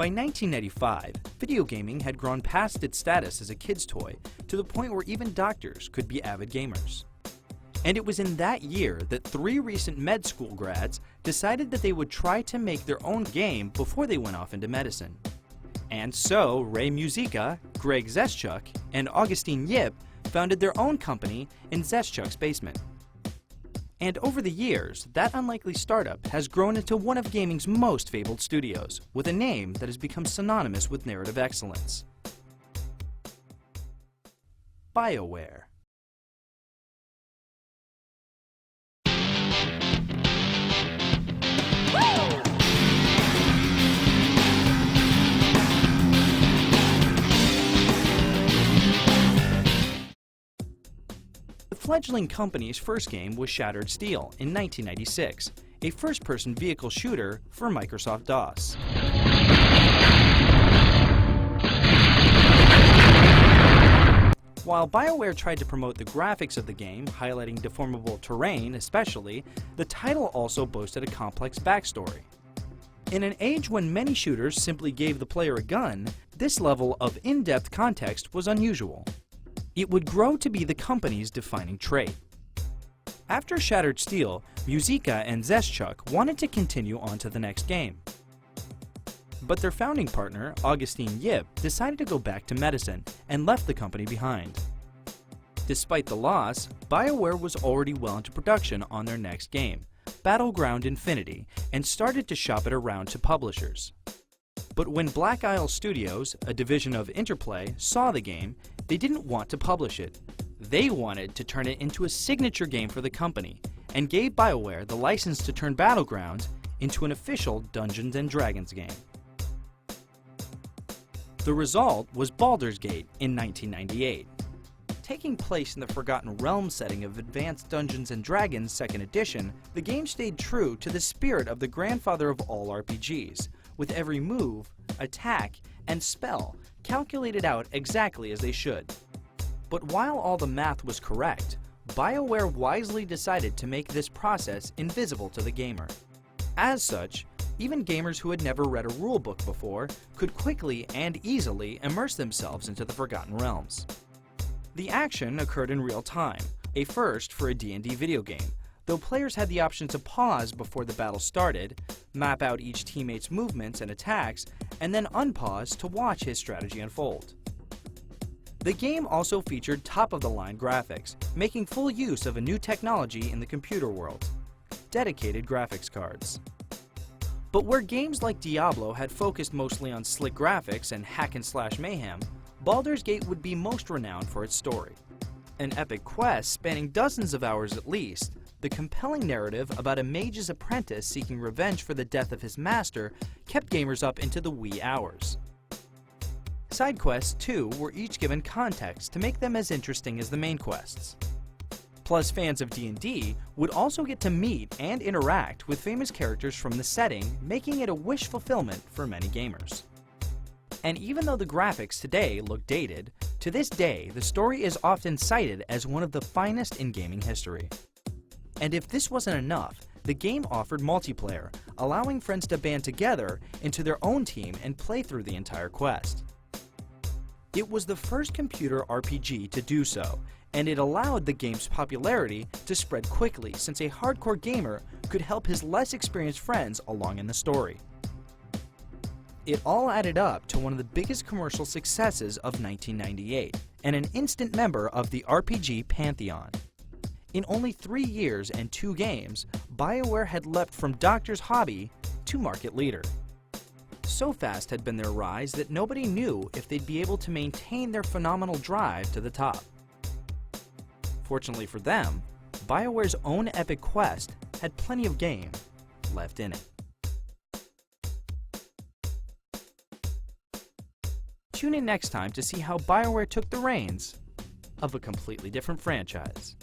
By 1995, video gaming had grown past its status as a kid's toy to the point where even doctors could be avid gamers. And it was in that year that 3 recent med school grads decided that they would try to make their own game before they went off into medicine. And so Ray Muzyka, Greg Zeschuk, and Augustine Yip founded their own company in Zeschuk's basement. And over the years, that unlikely startup has grown into one of gaming's most fabled studios, with a name that has become synonymous with narrative excellence. BioWare. The fledgling company's first game was Shattered Steel in 1996, a first-person vehicle shooter for Microsoft DOS. While BioWare tried to promote the graphics of the game, highlighting deformable terrain especially, the title also boasted a complex backstory. In an age when many shooters simply gave the player a gun, this level of in-depth context was unusual. It would grow to be the company's defining trait. After Shattered Steel, Muzyka and Zeschuk wanted to continue on to the next game. But their founding partner, Augustine Yip, decided to go back to medicine and left the company behind. Despite the loss, BioWare was already well into production on their next game, Battleground Infinity, and started to shop it around to publishers. But when Black Isle Studios, a division of Interplay, saw the game, they didn't want to publish it. They wanted to turn it into a signature game for the company, and gave BioWare the license to turn Battlegrounds into an official Dungeons & Dragons game. The result was Baldur's Gate in 1998. Taking place in the Forgotten Realms setting of Advanced Dungeons & Dragons 2nd Edition, the game stayed true to the spirit of the grandfather of all RPGs, with every move, attack, and spell calculated out exactly as they should. But while all the math was correct, BioWare wisely decided to make this process invisible to the gamer. As such, even gamers who had never read a rulebook before could quickly and easily immerse themselves into the Forgotten Realms. The action occurred in real time, a first for a D&D video game, though players had the option to pause before the battle started, map out each teammate's movements and attacks, and then unpause to watch his strategy unfold. The game also featured top-of-the-line graphics, making full use of a new technology in the computer world: dedicated graphics cards. But where games like Diablo had focused mostly on slick graphics and hack-and-slash mayhem, Baldur's Gate would be most renowned for its story. An epic quest spanning dozens of hours at least, the compelling narrative about a mage's apprentice seeking revenge for the death of his master kept gamers up into the wee hours. Side quests, too, were each given context to make them as interesting as the main quests. Plus, fans of D&D would also get to meet and interact with famous characters from the setting, making it a wish fulfillment for many gamers. And even though the graphics today look dated, to this day the story is often cited as one of the finest in gaming history. And if this wasn't enough, the game offered multiplayer, allowing friends to band together into their own team and play through the entire quest. It was the first computer RPG to do so, and it allowed the game's popularity to spread quickly since a hardcore gamer could help his less experienced friends along in the story. It all added up to one of the biggest commercial successes of 1998, and an instant member of the RPG pantheon. In only 3 years and 2 games, BioWare had leapt from doctor's hobby to market leader. So fast had been their rise that nobody knew if they'd be able to maintain their phenomenal drive to the top. Fortunately for them, BioWare's own epic quest had plenty of game left in it. Tune in next time to see how BioWare took the reins of a completely different franchise.